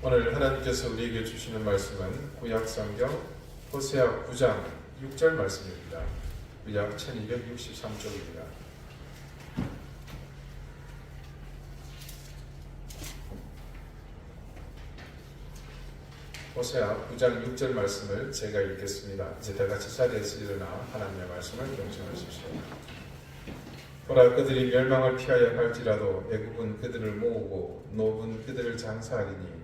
오늘 하나님께서 우리에게 주시는 말씀은 구약성경 호세아 9장 6절 말씀입니다. 구약 1263쪽입니다. 호세아 9장 6절 말씀을 제가 읽겠습니다. 이제 다 같이 자리에서 일어나 하나님의 말씀을 경청하십시오. 보라, 그들이 멸망을 피하여 갈지라도 애굽은 그들을 모으고 노브는 그들을 장사하리니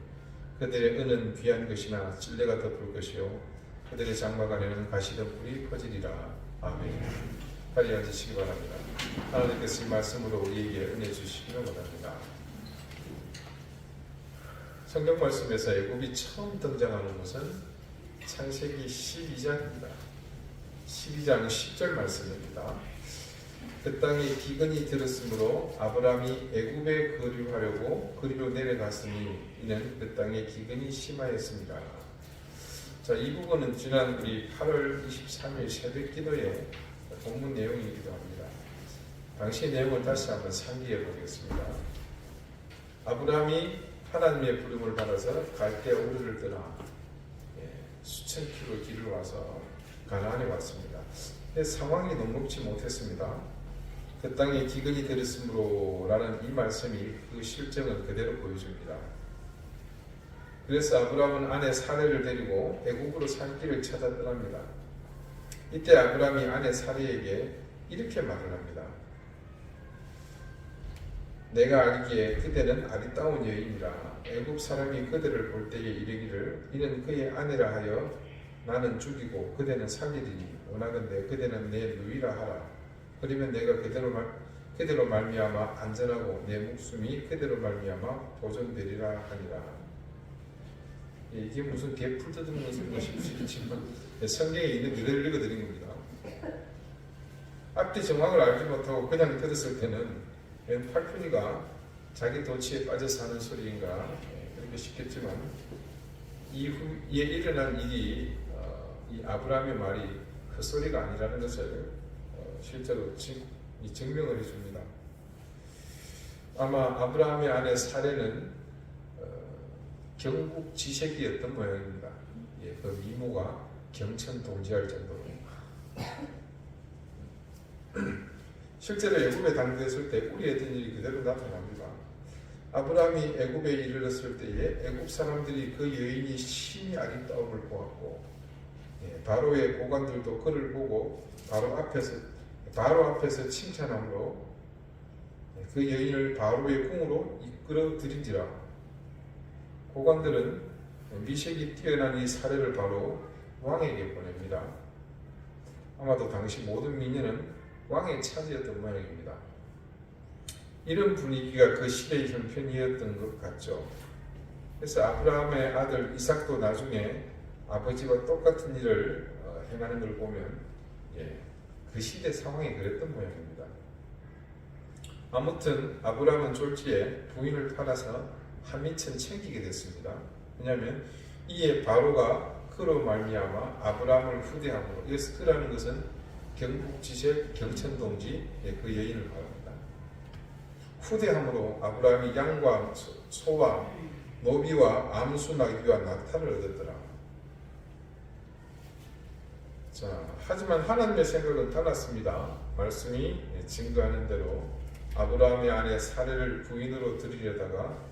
그들의 은은 귀한 것이나 찔레가 덮을 것이요 그들의 장막 안에는 가시덤불이 퍼지리라. 아멘. 자리에 앉으시기 바랍니다. 하나님께서 이 말씀으로 우리에게 은혜 주시기를 원합니다. 성경 말씀에서 애굽이 처음 등장하는 것은 창세기 12장입니다. 12장 10절 말씀입니다. 그 땅에 기근이 들었으므로 아브라함이 애굽에 거류하려고 그리로 내려갔으니 이는 그 땅에 기근이 심하였습니다. 자, 이 부분은 지난 우리 8월 23일 새벽 기도의 본문 내용이기도 합니다. 당시 내용을 다시 한번 상기해 보겠습니다. 아브라함이 하나님의 부름을 받아서 갈대 우르를 떠나 수천 킬로 길을 와서 가나안에 왔습니다. 상황이 녹록지 못했습니다. 그 땅에 기근이 들었으므로 라는 이 말씀이 그 실정을 그대로 보여줍니다. 그래서 아브라함은 아내 사레를 데리고 애굽으로 살 길을 찾아 떠납니다. 이때 아브라함이 아내 사레에게 이렇게 말을 합니다. 내가 알기에 그대는 아리따운 여인이라 애굽 사람이 그대를 볼 때에 이르기를 이는 그의 아내라 하여 나는 죽이고 그대는 살리리니 원하건대 그대는 내 누이라 하라. 그러면 내가 그대로 말미암아 안전하고 내 목숨이 그대로 말미암아 보존되리라 하니라. 이게 무슨 개풀 뜯는 것인 싶지만 성경에 있는 그대로 읽어드린 겁니다. 앞뒤 정확을 알지 못하고 그냥 들었을 때는 팔순이가 자기 도치에 빠져서 하는 소리인가 그렇게 싶겠지만 이후에 일어난 일이 이 아브라함의 말이 헛소리가 아니라는 것을 실제로 증명을 해줍니다. 아마 아브라함의 아내 사레는 경국 지색이었던 모양입니다. 그 미모가 경천 동지할 정도로. 실제로 애굽에 당도했을 때 우리했던 일이 그대로 나타납니다. 아브라함이 애굽에 이르렀을 때에 애굽 사람들이 그 여인이 심히 아름다움을 보았고 바로의 고관들도 그를 보고 바로 앞에서 칭찬함으로 그 여인을 바로의 궁으로 이끌어 들인지라. 고관들은 미색이 뛰어난 이 사례를 바로 왕에게 보냅니다. 아마도 당시 모든 미녀는 왕의 차지였던 모양입니다. 이런 분위기가 그 시대의 형편이었던 것 같죠. 그래서 아브라함의 아들 이삭도 나중에 아버지와 똑같은 일을 행하는 걸 보면 그 시대 상황이 그랬던 모양입니다. 아무튼 아브라함은 졸지에 부인을 팔아서 한미천 챙기게 됐습니다. 왜냐하면 이에 바로가 그로 말미암아 아브라함을 후대함으로, 여기서 그라는 것은 경북지색 경천동지 그 여인을 말합니다. 후대함으로 아브라함이 양과 소와 노비와 암수 나귀와 낙타를 얻었더라. 자, 하지만 하나님의 생각은 달랐습니다. 말씀이 증거하는 대로 아브라함의 아내 사레를 부인으로 들이려다가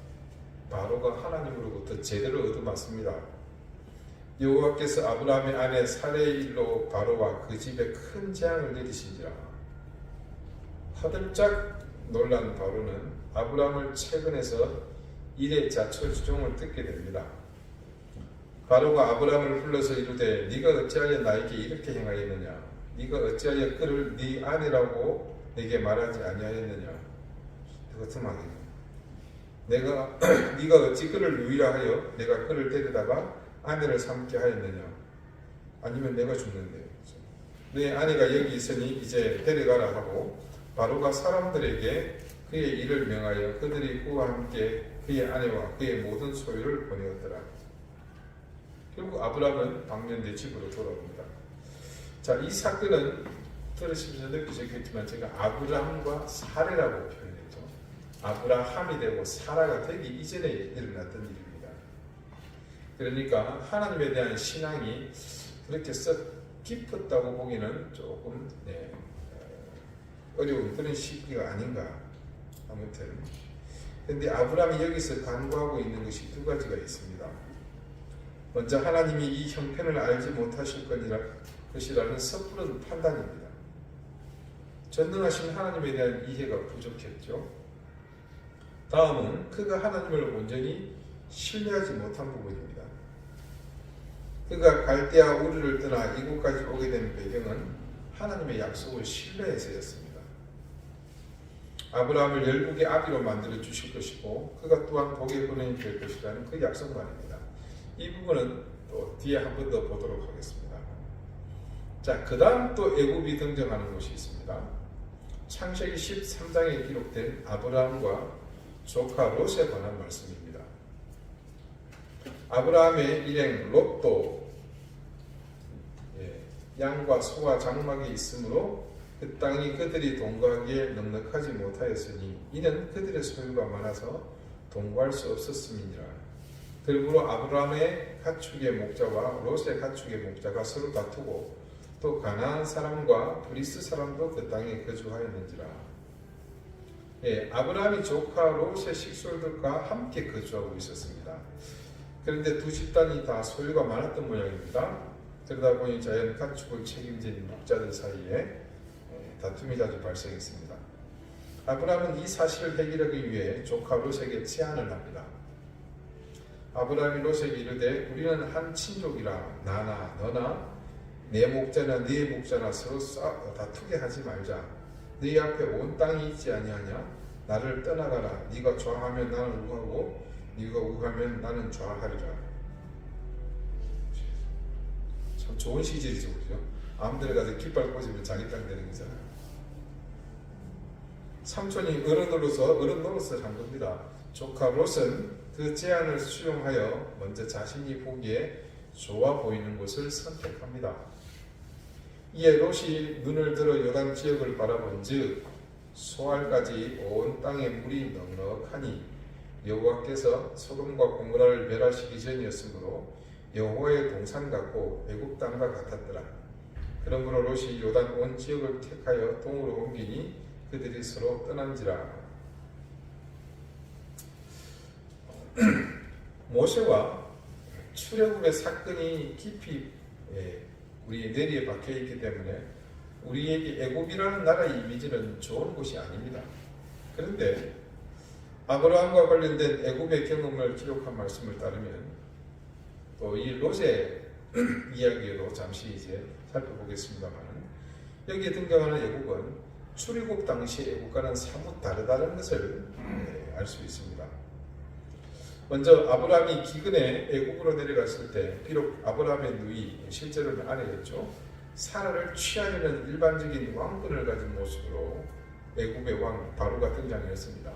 바로가 하나님으로부터 제대로 얻어맞습니다. 여호와께서 아브라함의 아내 사레의 일로 바로와 그 집에 큰 재앙을 내리신지라. 화들짝 놀란 바로는 아브라함을 채근해서 일의 자초지종을 듣게 됩니다. 바로가 아브라함을 불러서 이르되 네가 어찌하여 나에게 이렇게 행하였느냐? 네가 어찌하여 그를 네 아내라고 내게 말하지 아니하였느냐? 그것도 말이야. 네가 어찌 그를 누이라 하여 내가 그를 데려다가 아내를 삼게 하였느냐? 아니면 내가 죽는데 내 아내가 여기 있으니 이제 데려가라 하고 바로가 사람들에게 그의 일을 명하여 그들이 그와 함께 그의 아내와 그의 모든 소유를 보내었더라. 결국 아브라함은 방면대 집으로 돌아옵니다. 자, 이 사건은 들으시면서 느끼셨겠지만 제가 아브라함과 사레라고 표현했죠. 아브라함이 되고 사라가 되기 이전에 일어났던 일입니다. 그러니까 하나님에 대한 신앙이 그렇게 썩 깊었다고 보기는 조금 어려운 그런 시기가 아닌가. 아무튼 근데 아브라함이 여기서 간구하고 있는 것이 두 가지가 있습니다. 먼저 하나님이 이 형편을 알지 못하실 것이라는 섣부른 판단입니다. 전능하신 하나님에 대한 이해가 부족했죠. 다음은 그가 하나님을 온전히 신뢰하지 못한 부분입니다. 그가 갈대아 우르를 떠나 이곳까지 오게 된 배경은 하나님의 약속을 신뢰해서였습니다. 아브라함을 열국의 아비로 만들어 주실 것이고 그가 또한 복의 근원이 될 것이라는 그 약속만입니다. 이 부분은 또 뒤에 한 번 더 보도록 하겠습니다. 자, 그 다음 또 애굽이 등장하는 곳이 있습니다. 창세기 13장에 기록된 아브라함과 조카 롯에 관한 말씀입니다. 아브라함의 일행 롯도 양과 소와 장막이 있으므로 그 땅이 그들이 동거하기에 넉넉하지 못하였으니 이는 그들의 소유가 많아서 동거할 수 없었음이니라. 그러므로 아브라함의 가축의 목자와 롯의 가축의 목자가 서로 다투고 또 가나안 사람과 브리스 사람도 그 땅에 거주하였는지라. 아브라함이 조카 롯의 식솔들과 함께 거주하고 있었습니다. 그런데 두 집단이 다 소유가 많았던 모양입니다. 그러다 보니 자연 가축을 책임진 목자들 사이에 다툼이 자주 발생했습니다. 아브라함은 이 사실을 해결하기 위해 조카 롯에게 제안을 합니다. 아브라함이 롯에게 이르되 우리는 한 친족이라 나나 너나 내 목자나 네 목자나 서로 다투게 하지 말자. 네 앞에 온 땅이 있지 아니하냐? 나를 떠나가라. 네가 좌하면 나는 우하고 네가 우하면 나는 좌하리라. 참 좋은 시절이죠, 그죠? 아무데나 가서 깃발 꽂으면 자기 땅 되는 거잖아요. 삼촌이 어른으로서 한 겁니다. 조카 롯은 그 제안을 수용하여 먼저 자신이 보기에 좋아 보이는 곳을 선택합니다. 이에 롯이 눈을 들어 요단 지역을 바라본즉 소알까지 온 땅에 물이 넉넉하니 여호와께서 소돔과 고모라를 멸하시기 전이었으므로 여호와의 동산 같고 애굽 땅과 같았더라. 그러므로 롯이 요단 온 지역을 택하여 동으로 옮기니 그들이 서로 떠난지라. 모세와 출애굽의 사건이 깊이 우리 뇌리에 박혀 있기 때문에 우리에게 애굽이라는 나라의 이미지는 좋은 곳이 아닙니다. 그런데 아브라함과 관련된 애굽의 경험을 기록한 말씀을 따르면 또 이 롯의 이야기로 잠시 이제 살펴보겠습니다만 여기에 등장하는 애굽은 출애굽 당시 애굽과는 사뭇 다르다는 것을 알 수 있습니다. 먼저 아브라함이 기근에 애굽으로 내려갔을 때 비록 아브라함의 누이 실제로는 아내였죠. 사라를 취하려는 일반적인 왕권을 가진 모습으로 애굽의 왕 바로가 등장했습니다.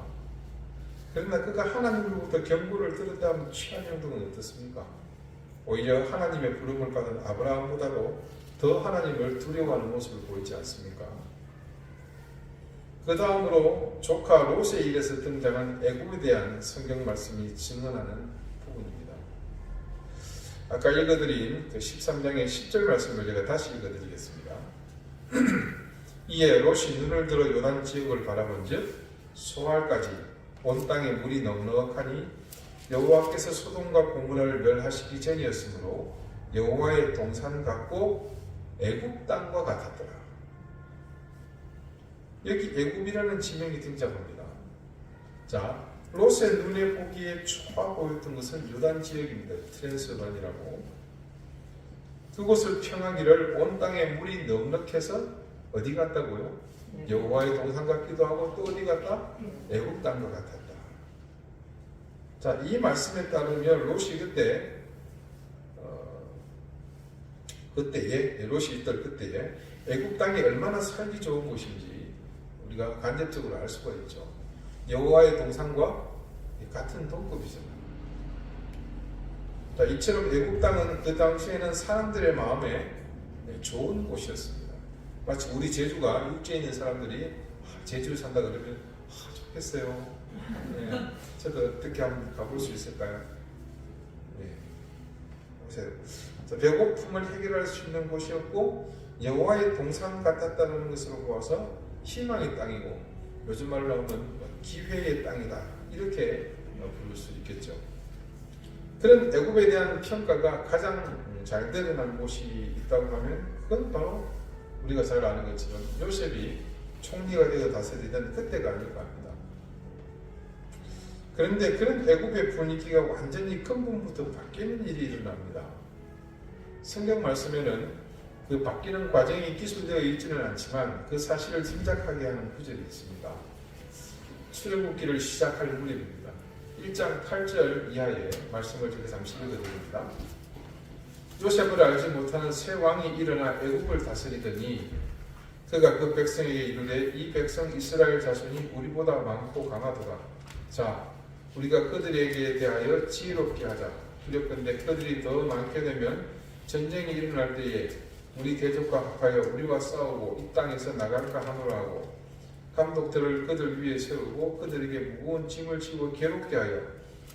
그러나 그가 하나님으로부터 경고를 들었다면 취한 행동은 어떻습니까? 오히려 하나님의 부름을 받은 아브라함보다도 더 하나님을 두려워하는 모습을 보이지 않습니까? 그 다음으로 조카 롯에 이래서 등장한 애굽에 대한 성경 말씀이 증언하는 부분입니다. 아까 읽어드린 그 13장의 10절 말씀을 제가 다시 읽어드리겠습니다. 이에 롯이 눈을 들어 요단 지역을 바라본즉 소알까지 온 땅에 물이 넉넉하니 여호와께서 소돔과 고모라를 멸하시기 전이었으므로 여호와의 동산 같고 애굽 땅과 같았더라. 여기 애굽이라는 지명이 등장합니다. 자, 롯의 눈에 보기에 좋아 보였던 것은 요단 지역입니다. 트랜스반이라고. 그곳을 평하기를 온 땅에 물이 넉넉해서 어디 같다고요? 여호와의 동산 같기도 하고 또 어디 같다? 애굽 땅과 같았다. 자, 이 말씀에 따르면 롯이 롯이 있던 그때에 애굽 땅이 얼마나 살기 좋은 곳인지 우리가 간접적으로 알 수가 있죠. 여호와의 동산과 같은 동급이잖아요. 자, 이처럼 애굽 땅은 그 당시에는 사람들의 마음에 좋은 곳이었습니다. 마치 우리 제주가 육지에 있는 사람들이 제주에 산다 그러면 좋겠어요. 네, 저도 어떻게 한번 가볼 수 있을까요? 네. 보세요. 배고픔을 해결할 수 있는 곳이었고 여호와의 동산 같았다는 것으로 보아서 희망의 땅이고 요즘 말로 하면 기회의 땅이다 이렇게 부를 수 있겠죠. 그런 애굽에 대한 평가가 가장 잘 드러난 곳이 있다고 하면 그건 바로 우리가 잘 아는 것처럼 요셉이 총리가 되어 다스리던 그때가 아닐까 합니다. 그런데 그런 애굽의 분위기가 완전히 근본부터 바뀌는 일이 일어납니다. 성경 말씀에는 그 바뀌는 과정이 기술되어 있지는 않지만 그 사실을 짐작하게 하는 구절이 있습니다. 출애굽기를 시작할 무렵입니다. 1장 8절 이하의 말씀을 제가 잠시 읽어드립니다. 요셉을 알지 못하는 새 왕이 일어나 애굽을 다스리더니 그가 그 백성에게 이르되 이 백성 이스라엘 자손이 우리보다 많고 강하도다. 자, 우리가 그들에게 대하여 지혜롭게 하자. 두렵건대 그들이 더 많게 되면 전쟁이 일어날 때에 우리 대적과 합하여 우리와 싸우고 이 땅에서 나갈까 하노라 하고 감독들을 그들 위에 세우고 그들에게 무거운 짐을 지고 괴롭게 하여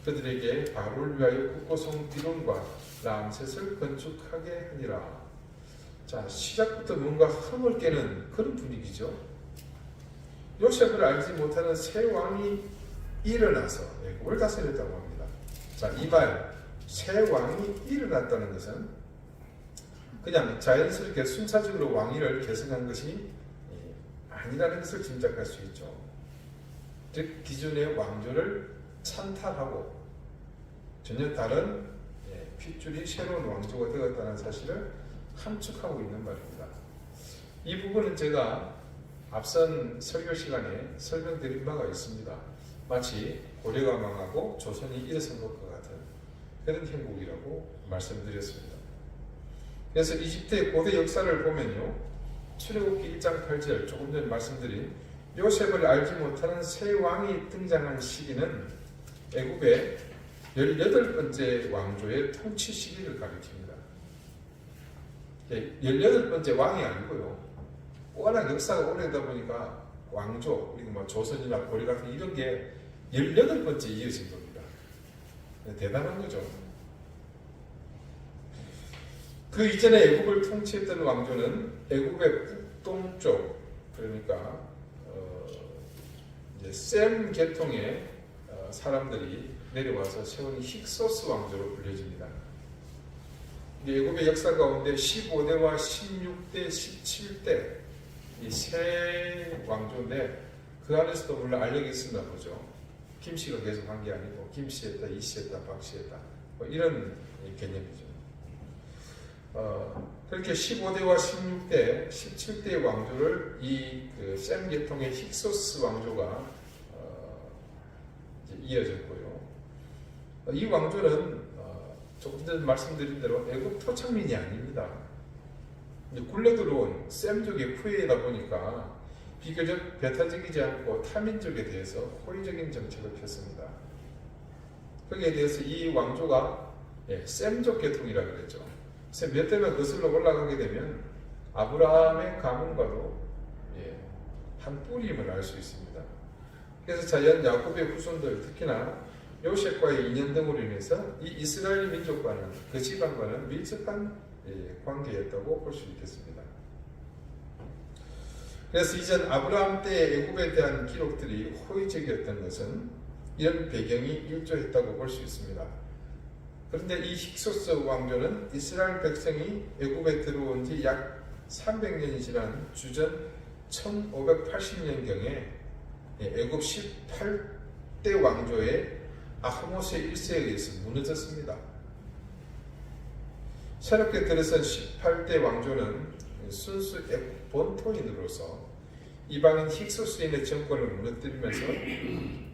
그들에게 바로를 위하여 국고성 비론과 람셋을 건축하게 하니라. 자, 시작부터 뭔가 흥을 깨는 그런 분위기죠. 요셉을 알지 못하는 새 왕이 일어나서 애굽을 다스렸다고 합니다. 자, 이 말 새 왕이 일어났다는 것은 그냥 자연스럽게 순차적으로 왕위를 계승한 것이 아니라는 것을 짐작할 수 있죠. 즉 기존의 왕조를 찬탈하고 전혀 다른 핏줄이 새로운 왕조가 되었다는 사실을 함축하고 있는 말입니다. 이 부분은 제가 앞선 설교 시간에 설명드린 바가 있습니다. 마치 고려가 망하고 조선이 일어선 것과 같은 그런 형국이라고 말씀드렸습니다. 그래서 이집트의 고대 역사를 보면요, 출애굽기 1장 8절 조금 전에 말씀드린 요셉을 알지 못하는 새 왕이 등장한 시기는 애굽의 18번째 왕조의 통치 시기를 가리킵니다. 18번째 왕이 아니고요, 워낙 역사가 오래되다 보니까 왕조, 그리고 뭐 조선이나 고려 같은 이런 게 18번째 이어진 겁니다. 대단한 거죠. 그 이전에 애굽을 통치했던 왕조는 애굽의 북동쪽, 그러니까 이제 셈 계통의 사람들이 내려와서 세운 힉소스 왕조로 불려집니다. 애굽의 역사 가운데 15대와 16대, 17대 이 세 왕조인데 그 안에서도 물론 알력이 있었나 보죠. 김씨가 계속 한 게 아니고 김씨했다, 이씨했다, 박씨했다 뭐 이런 개념이죠. 그렇게 15대와 16대, 17대의 왕조를 이 셈 계통의 힉소스 왕조가 이어졌고요. 이 왕조는 조금 전에 말씀드린 대로 애굽 토착민이 아닙니다. 굴러 들어온 셈족의 후예이다 보니까 비교적 배타적이지 않고 타민족에 대해서 호의적인 정책을 폈습니다. 거기에 대해서 이 왕조가 셈족 계통이라고 그랬죠. 그래서 몇 대만 거슬러 올라가게 되면 아브라함의 가문과도 한 뿌리임을 알 수 있습니다. 그래서 자연 야곱의 후손들, 특히나 요셉과의 인연 등으로 인해서 이 이스라엘 민족과는 그 집안과는 밀접한 관계였다고 볼 수 있겠습니다. 그래서 이전 아브라함 때의 애굽에 대한 기록들이 호의적이었던 것은 이런 배경이 일조했다고 볼 수 있습니다. 그런데 이 힉소스 왕조는 이스라엘 백성이 애굽에 들어온 지 약 300년이 지난 주전 1580년경에 애굽 18대 왕조의 아흐모스 1세에 의해서 무너졌습니다. 새롭게 들어선 18대 왕조는 순수 애굽 본토인으로서 이방인 힉소스인의 정권을 무너뜨리면서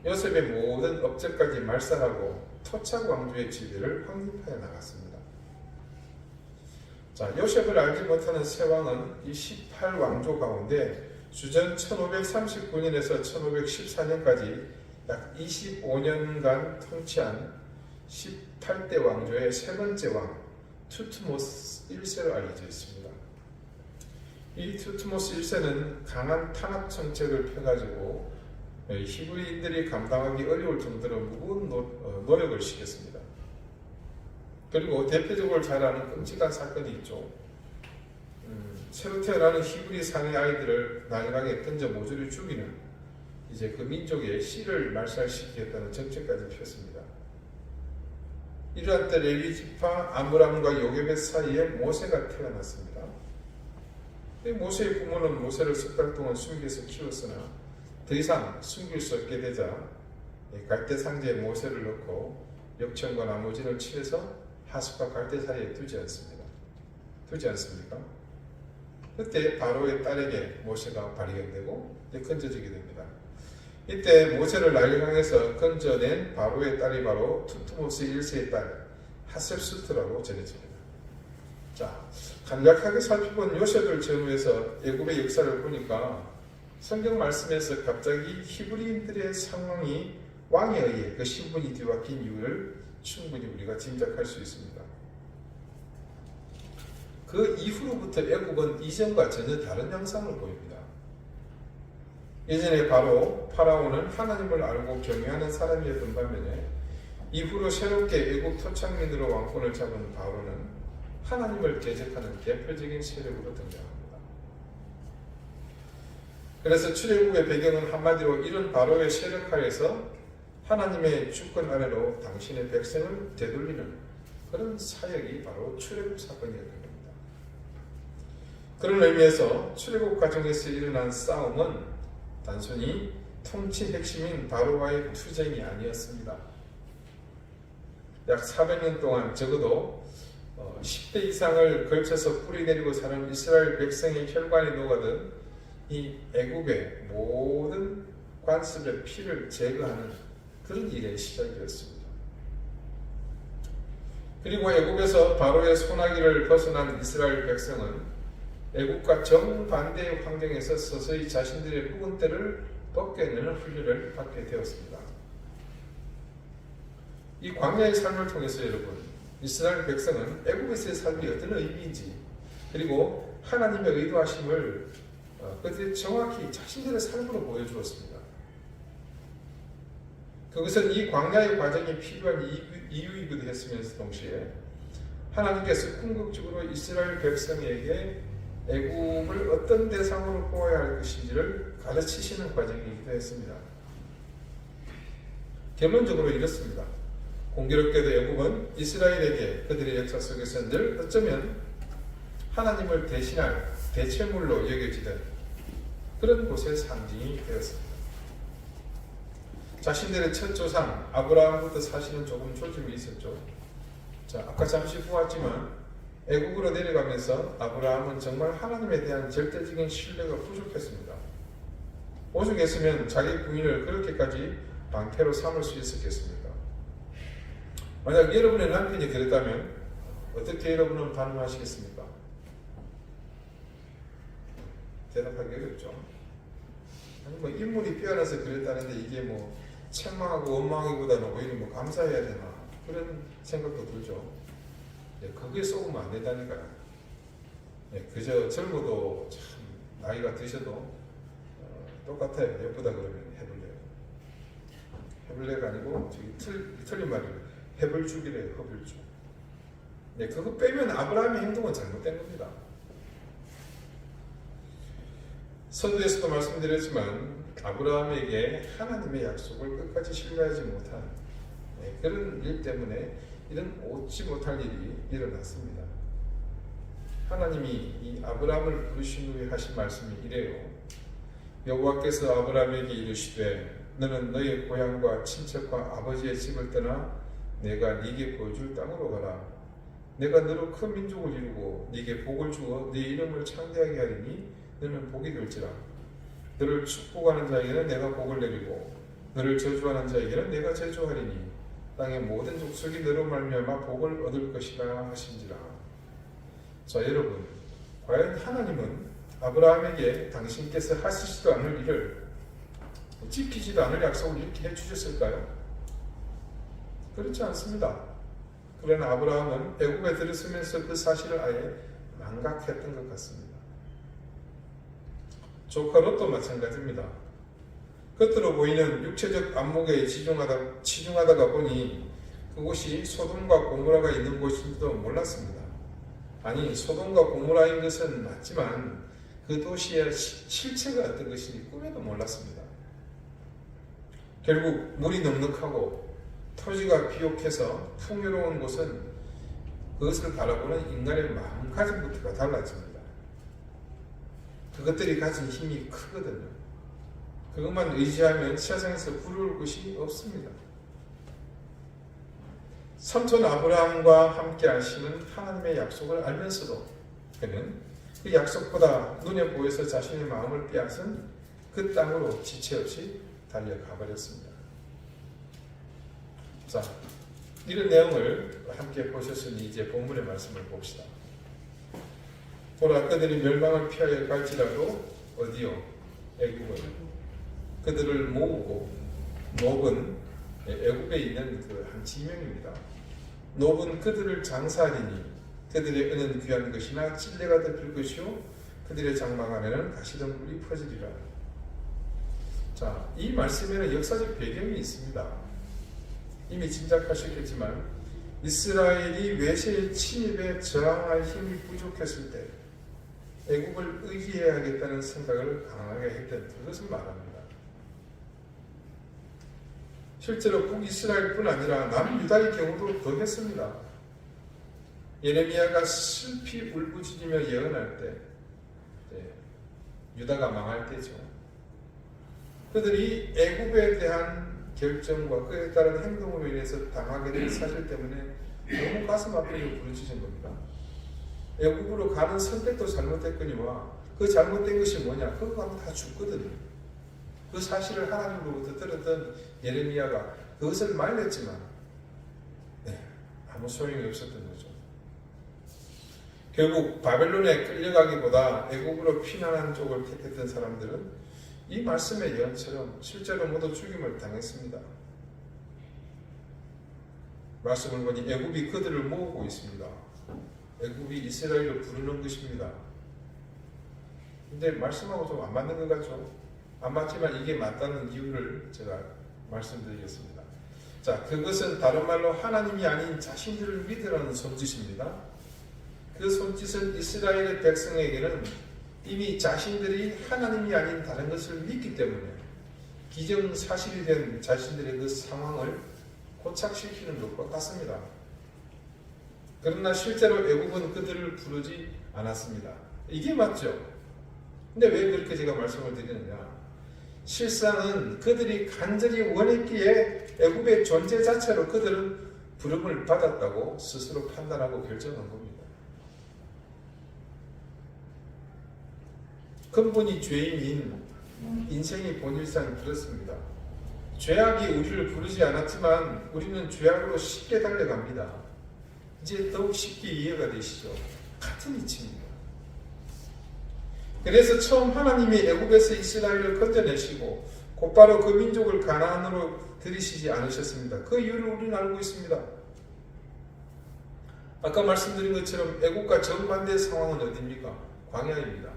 요셉의 모든 업적까지 말살하고 토착 왕조의 지배를 확립하여 나갔습니다. 자, 요셉을 알지 못하는 새 왕은 이 18왕조 가운데 주전 1539년에서 1514년까지 약 25년간 통치한 18대 왕조의 세 번째 왕 투트모스 1세로 알려져 있습니다. 이 투트모스 1세는 강한 탄압 정책을 펴가지고 히브리인들이 감당하기 어려울 정도로 무거운 노력을 시켰습니다. 그리고 대표적으로 잘 아는 끔찍한 사건이 있죠. 새로 태어나는 히브리 사내 아이들을 난강에 던져 모조리 죽이는 이제 그 민족의 씨를 말살시키겠다는 정책까지 폈습니다. 이러한 때 레위 지파 아므람과 요게벳 사이에 모세가 태어났습니다. 모세의 부모는 모세를 석 달 동안 숨겨서 키웠으나 더 이상 숨길 수 없게 되자 갈대 상자에 모세를 넣고 역청과 나머지를 칠해서 하숫과 갈대 사이에 두지 않습니까? 그때 바로의 딸에게 모세가 발견되고 건져지게 됩니다. 이때 모세를 날강에서 건져낸 바로의 딸이 바로 투트모스 1세의 딸 하셉수트라고 전해집니다. 자, 간략하게 살펴본 요셉을 전후해서 애굽의 역사를 보니까 성경 말씀에서 갑자기 히브리인들의 상황이 왕에 의해 그 신분이 뒤바뀐 이유를 충분히 우리가 짐작할 수 있습니다. 그 이후로부터 애굽은 이전과 전혀 다른 양상을 보입니다. 예전에 바로 파라오는 하나님을 알고 경외하는 사람이었던 반면에 이후로 새롭게 애굽 토착민으로 왕권을 잡은 바로는 하나님을 대적하는 대표적인 세력으로 등장합니다. 그래서 출애굽의 배경은 한마디로 이런 바로의 세력 하에서 하나님의 주권 아래로 당신의 백성을 되돌리는 그런 사역이 바로 출애굽 사건이었던 겁니다. 그런 의미에서 출애굽 과정에서 일어난 싸움은 단순히 통치 핵심인 바로와의 투쟁이 아니었습니다. 약 400년 동안 적어도 10대 이상을 걸쳐서 뿌리내리고 사는 이스라엘 백성의 혈관에 녹아든 이 애굽의 모든 관습의 피를 제거하는 그런 일의 시작이었습니다. 그리고 애굽에서 바로의 소나기를 벗어난 이스라엘 백성은 애굽과 정반대의 환경에서 서서히 자신들의 묵은 때를 벗겨내는 훈련을 받게 되었습니다. 이 광야의 삶을 통해서 여러분, 이스라엘 백성은 애굽에서의 삶이 어떤 의미인지 그리고 하나님의 의도하심을 그들이 정확히 자신들의 삶으로 보여주었습니다. 그것은 이 광야의 과정이 필요한 이유이기도 했으면서 동시에 하나님께서 궁극적으로 이스라엘 백성에게 애굽을 어떤 대상으로 보아야 할 것인지를 가르치시는 과정이기도 했습니다. 결론적으로 이렇습니다. 공교롭게도 애굽은 이스라엘에게 그들의 역사 속에서 늘 어쩌면 하나님을 대신할 대체물로 여겨지던 그런 곳의 상징이 되었습니다. 자신들의 첫 조상 아브라함부터 사실은 조금 조짐이 있었죠. 자, 아까 잠시 보았지만 애국으로 내려가면서 아브라함은 정말 하나님에 대한 절대적인 신뢰가 부족했습니다. 오죽했으면 자기 부인을 그렇게까지 방패로 삼을 수 있었겠습니까? 만약 여러분의 남편이 그랬다면 어떻게 여러분은 반응하시겠습니까? 대답하기 어렵죠. 아니 뭐 인물이 빼어나서 그랬다는데 이게 뭐 책망하고 원망하기보다는 오히려 감사해야 되나 그런 생각도 들죠. 그거에 쏘으면 안 된다니까요. 그저 젊어도 참 나이가 드셔도 똑같아요. 예쁘다 그러면 해블레가 아니고 저기 틀린 말이에요. 해불죽이래요. 해불죽. 그거 빼면 아브라함의 행동은 잘못된 겁니다. 서두에서도 말씀드렸지만 아브라함에게 하나님의 약속을 끝까지 신뢰하지 못한 그런 일 때문에 이런 얻지 못할 일이 일어났습니다. 하나님이 이 아브라함을 부르신 후에 하신 말씀이 이래요. 여호와께서 아브라함에게 이르시되 너는 너의 고향과 친척과 아버지의 집을 떠나 내가 네게 보여줄 땅으로 가라. 내가 너로 큰 민족을 이루고 네게 복을 주어 네 이름을 창대하게 하리니 너는 복이 될지라. 너를 축복하는 자에게는 내가 복을 내리고 너를 저주하는 자에게는 내가 저주하리니 땅의 모든 족속이 너로 말미암아 복을 얻을 것이라 하신지라. 자, 여러분, 과연 하나님은 아브라함에게 당신께서 하시지도 않을 일을 지키지도 않을 약속을 이렇게 해주셨을까요? 그렇지 않습니다. 그러나 아브라함은 애굽에 들어서면서 그 사실을 아예 망각했던 것 같습니다. 조카 롯도 마찬가지입니다. 겉으로 보이는 육체적 안목에 치중하다가 보니 그곳이 소돔과 고모라가 있는 곳인지도 몰랐습니다. 아니, 소돔과 고모라인 것은 맞지만 그 도시의 실체가 어떤 것인지 꿈에도 몰랐습니다. 결국 물이 넉넉하고 토지가 비옥해서 풍요로운 곳은 그것을 바라보는 인간의 마음가짐부터가 달라집니다. 그것들이 가진 힘이 크거든요. 그것만 의지하면 세상에서 부러울 것이 없습니다. 삼촌 아브라함과 함께 하시는 하나님의 약속을 알면서도 그는 그 약속보다 눈에 보여서 자신의 마음을 빼앗은 그 땅으로 지체 없이 달려가 버렸습니다. 자, 이런 내용을 함께 보셨으니 이제 본문의 말씀을 봅시다. 보라, 그들이 멸망을 피하여 갈지라도 어디요? 애굽을 그들을 모으고, 놉은 애굽에 있는 그 한 지명입니다. 놉은 그들을 장사하리니 그들의 은은 귀한 것이나 찔레가 덮일 것이요 그들의 장막 안에는 가시덤불이 퍼지리라. 자, 이 말씀에는 역사적 배경이 있습니다. 이미 짐작하셨겠지만 이스라엘이 외세의 침입에 저항할 힘이 부족했을 때 애굽을 의지해야 하겠다는 생각을 강하게 했던 그것을 말합니다. 실제로 북이스라엘뿐 아니라 남유다의 경우도 더 했습니다. 예레미야가 슬피 울부짖으며 예언할 때 유다가 망할 때죠. 그들이 애굽에 대한 결정과 그에 따른 행동으로 인해서 당하게 된 사실 때문에 너무 가슴 아프게 부르짖은 겁니다. 애굽으로 가는 선택도 잘못됐거니와 그 잘못된 것이 뭐냐? 그거 가면 다 죽거든요. 그 사실을 하나님으로부터 들었던 예레미야가 그것을 말렸지만 아무 소용이 없었던 거죠. 결국 바벨론에 끌려가기보다 애굽으로 피난하는 쪽을 택했던 사람들은 이 말씀의 예언처럼 실제로 모두 죽임을 당했습니다. 말씀을 보니 애굽이 그들을 모으고 있습니다. 애굽이 이스라엘을 부르는 것입니다. 근데 말씀하고 좀 안 맞는 것 같죠? 안 맞지만 이게 맞다는 이유를 제가 말씀드리겠습니다. 자, 그것은 다른 말로 하나님이 아닌 자신들을 믿으라는 손짓입니다. 그 손짓은 이스라엘의 백성에게는 이미 자신들이 하나님이 아닌 다른 것을 믿기 때문에 기정사실이 된 자신들의 그 상황을 고착시키는 것과 같습니다. 그러나 실제로 애굽은 그들을 부르지 않았습니다. 이게 맞죠? 근데 왜 그렇게 제가 말씀을 드리느냐? 실상은 그들이 간절히 원했기에 애굽의 존재 자체로 그들은 부름을 받았다고 스스로 판단하고 결정한 겁니다. 근본이 죄인인 인생이 본질상 그렇습니다. 죄악이 우리를 부르지 않았지만 우리는 죄악으로 쉽게 달려갑니다. 이제 더욱 쉽게 이해가 되시죠? 같은 이치입니다. 그래서 처음 하나님이 애굽에서 이스라엘을 건져내시고 곧바로 그 민족을 가나안으로 들이시지 않으셨습니다. 그 이유를 우리는 알고 있습니다. 아까 말씀드린 것처럼 애굽과 정반대의 상황은 어디입니까? 광야입니다.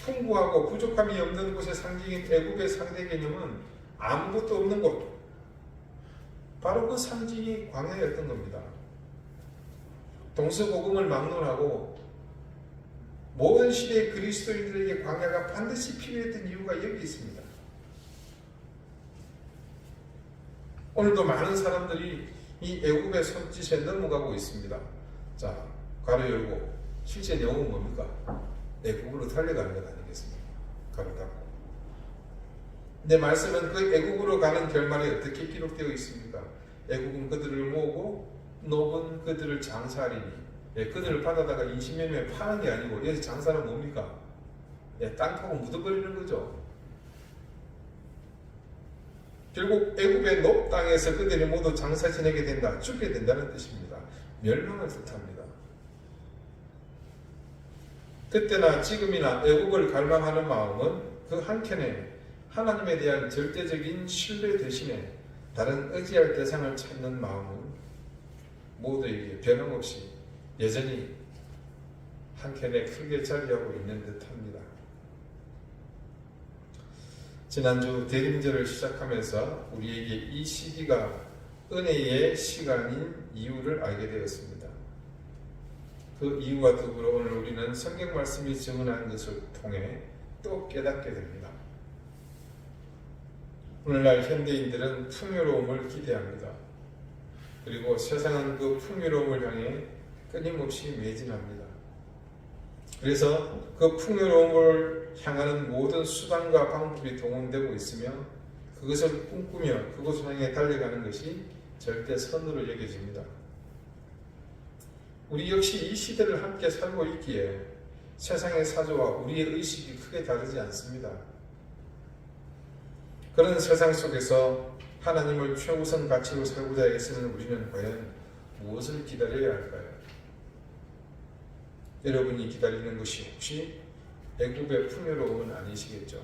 풍부하고 부족함이 없는 곳의 상징인 애굽의 상대 개념은 아무것도 없는 곳, 바로 그 상징이 광야였던 겁니다. 동서고금을 막론하고 모든 시대의 그리스도인들에게 광야가 반드시 필요했던 이유가 여기 있습니다. 오늘도 많은 사람들이 이 애굽의 손짓에 넘어가고 있습니다. 자, 가로 열고 실제 내용은 뭡니까? 애굽으로 달려가는 것 아니겠습니까? 가로 닫고. 내 말씀은 그 애굽으로 가는 결말이 어떻게 기록되어 있습니까? 애굽은 그들을 모으고 놉은 그들을 장사하리니. 그들을 받아다가 인신매매 파는 게 아니고 여기서 장사는 뭡니까? 땅 파고 묻어버리는 거죠. 결국 애굽의 놉 땅에서 그들이 모두 장사 지내게 된다, 죽게 된다는 뜻입니다. 멸망을 뜻합니다. 그때나 지금이나 애국을 갈망하는 마음은 그 한켠에 하나님에 대한 절대적인 신뢰 대신에 다른 의지할 대상을 찾는 마음은 모두에게 변함없이 여전히 한켠에 크게 자리하고 있는 듯합니다. 지난주 대림절을 시작하면서 우리에게 이 시기가 은혜의 시간인 이유를 알게 되었습니다. 그 이유와 더불어 오늘 우리는 성경 말씀이 증언한 것을 통해 또 깨닫게 됩니다. 오늘날 현대인들은 풍요로움을 기대합니다. 그리고 세상은 그 풍요로움을 향해 끊임없이 매진합니다. 그래서 그 풍요로움을 향하는 모든 수단과 방법이 동원되고 있으며 그것을 꿈꾸며 그것을 향해 달려가는 것이 절대 선으로 여겨집니다. 우리 역시 이 시대를 함께 살고 있기에 세상의 사조와 우리의 의식이 크게 다르지 않습니다. 그런 세상 속에서 하나님을 최우선 가치로 살고자 애쓰는 우리는 과연 무엇을 기다려야 할까요? 여러분이 기다리는 것이 혹시 애굽의 풍요로움은 아니시겠죠?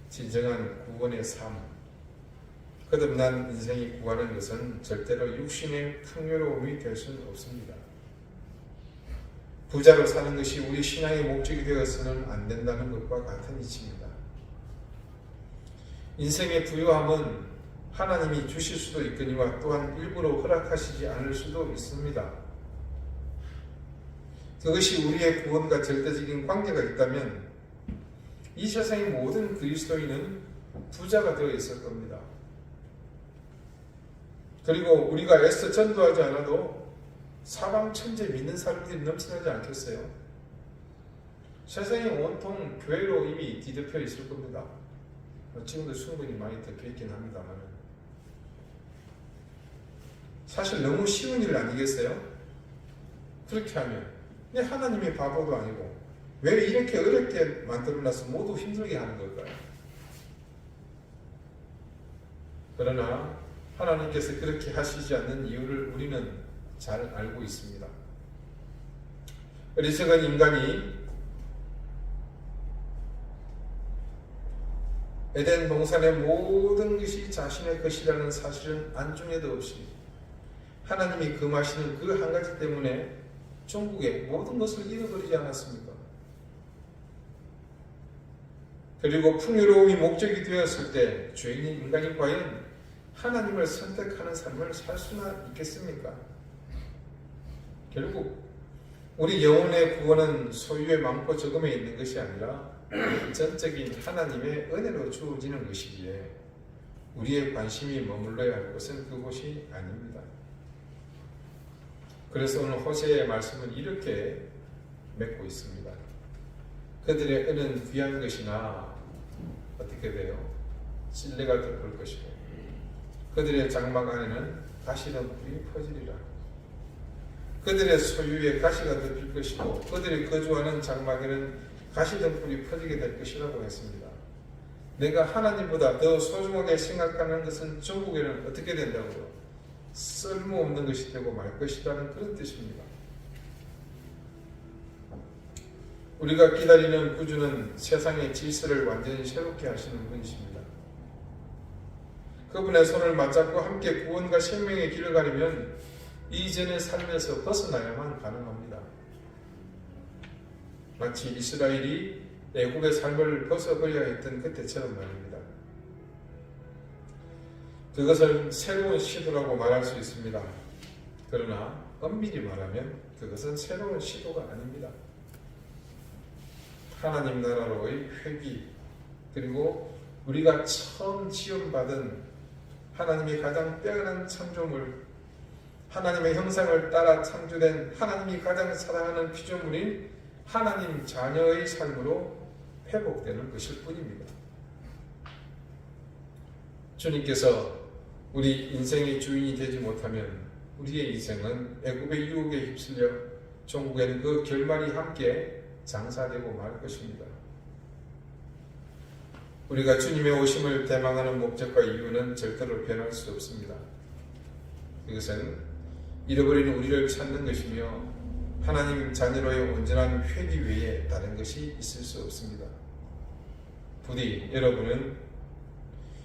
진정한 구원의 삶, 거듭난 인생이 구하는 것은 절대로 육신의 풍요로움이 될 수는 없습니다. 부자로 사는 것이 우리 신앙의 목적이 되어서는 안 된다는 것과 같은 이치입니다. 인생의 부유함은 하나님이 주실 수도 있거니와 또한 일부러 허락하시지 않을 수도 있습니다. 그것이 우리의 구원과 절대적인 관계가 있다면 이 세상의 모든 그리스도인은 부자가 되어 있을 겁니다. 그리고 우리가 애써 전도하지 않아도 사방 천재 믿는 사람들이 넘쳐나지 않겠어요? 세상이 온통 교회로 이미 뒤덮여 있을 겁니다. 지금도 충분히 많이 덮여 있긴 합니다만 사실 너무 쉬운 일 아니겠어요? 그렇게 하면 하나님이 바보도 아니고 왜 이렇게 어렵게 만들어놔서 모두 힘들게 하는 걸까요? 그러나 하나님께서 그렇게 하시지 않는 이유를 우리는 잘 알고 있습니다. 어리석은 인간이 에덴 동산의 모든 것이 자신의 것이라는 사실은 안중에도 없이 하나님이 금하시는 그 한 가지 때문에 종국의 모든 것을 잃어버리지 않았습니까? 그리고 풍요로움이 목적이 되었을 때 죄인인 인간이 과연 하나님을 선택하는 삶을 살 수나 있겠습니까? 결국 우리 영혼의 구원은 소유의 많고 적음에 있는 것이 아니라 전적인 하나님의 은혜로 주어지는 것이기에 우리의 관심이 머물러야 할 곳은 그곳이 아닙니다. 그래서 오늘 호세의 말씀은 이렇게 맺고 있습니다. 그들의 은은 귀한 것이나 어떻게 돼요? 찔레가 덮을 것이고 그들의 장막 안에는 가시덤불이 퍼지리라. 그들의 소유에 가시가 덮일 것이고 그들이 거주하는 장막에는 가시덤불이 퍼지게 될 것이라고 했습니다. 내가 하나님보다 더 소중하게 생각하는 것은 전국에는 어떻게 된다고요? 쓸모없는 것이 되고 말 것이라는 그런 뜻입니다. 우리가 기다리는 구주는 세상의 질서를 완전히 새롭게 하시는 분이십니다. 그분의 손을 맞잡고 함께 구원과 생명의 길을 가려면 이전의 삶에서 벗어나야만 가능합니다. 마치 이스라엘이 애굽의 삶을 벗어버려야 했던 그때처럼 말입니다. 그것을 새로운 시도라고 말할 수 있습니다. 그러나 엄밀히 말하면 그것은 새로운 시도가 아닙니다. 하나님 나라로의 회귀, 그리고 우리가 처음 지원받은 하나님의 가장 빼어난 창조물, 하나님의 형상을 따라 창조된 하나님이 가장 사랑하는 피조물인 하나님 자녀의 삶으로 회복되는 것일 뿐입니다. 주님께서 우리 인생의 주인이 되지 못하면 우리의 인생은 애굽의 유혹에 휩쓸려 종국에는 그 결말이 함께 장사되고 말 것입니다. 우리가 주님의 오심을 대망하는 목적과 이유는 절대로 변할 수 없습니다. 이것은 잃어버린 우리를 찾는 것이며 하나님 자녀로의 온전한 회귀 외에 다른 것이 있을 수 없습니다. 부디 여러분은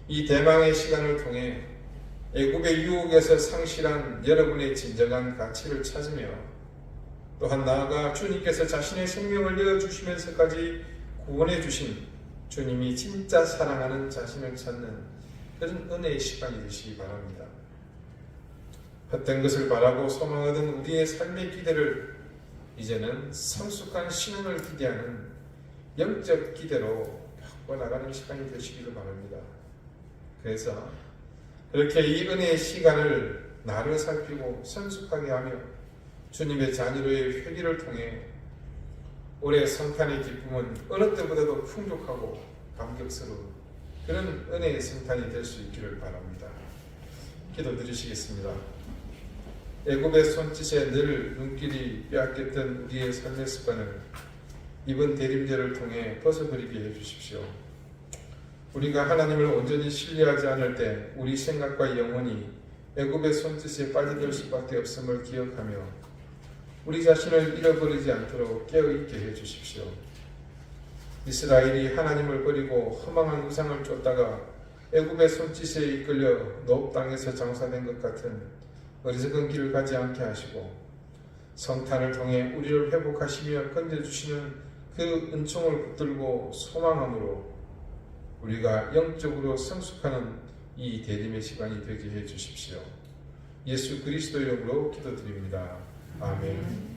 이 대망의 시간을 통해 애굽의 유혹에서 상실한 여러분의 진정한 가치를 찾으며 또한 나아가 주님께서 자신의 생명을 내어주시면서까지 구원해 주신 주님이 진짜 사랑하는 자신을 찾는 그런 은혜의 시간이 되시기 바랍니다. 헛된 것을 바라고 소망하던 우리의 삶의 기대를 이제는 성숙한 신앙을 기대하는 영적 기대로 바꿔나가는 시간이 되시기를 바랍니다. 그래서 그렇게 이 은혜의 시간을 나를 살피고 성숙하게 하며 주님의 자녀로의 회개를 통해 올해 성탄의 기쁨은 어느 때보다도 풍족하고 감격스러운 그런 은혜의 성탄이 될 수 있기를 바랍니다. 기도드리시겠습니다. 애굽의 손짓에 늘 눈길이 빼앗겼던 우리의 삶의 습관을 이번 대림절을 통해 벗어버리게 해주십시오. 우리가 하나님을 온전히 신뢰하지 않을 때 우리 생각과 영혼이 애굽의 손짓에 빠져들 수밖에 없음을 기억하며 우리 자신을 잃어버리지 않도록 깨어있게 해주십시오. 이스라엘이 하나님을 버리고 허망한 우상을 쫓다가 애굽의 손짓에 이끌려 노업 땅에서 장사된 것 같은 어리석은 길을 가지 않게 하시고 성탄을 통해 우리를 회복하시며 건져주시는 그 은총을 붙들고 소망함으로 우리가 영적으로 성숙하는 이 대림의 시간이 되게 해주십시오. 예수 그리스도 이름으로 기도드립니다. 아멘.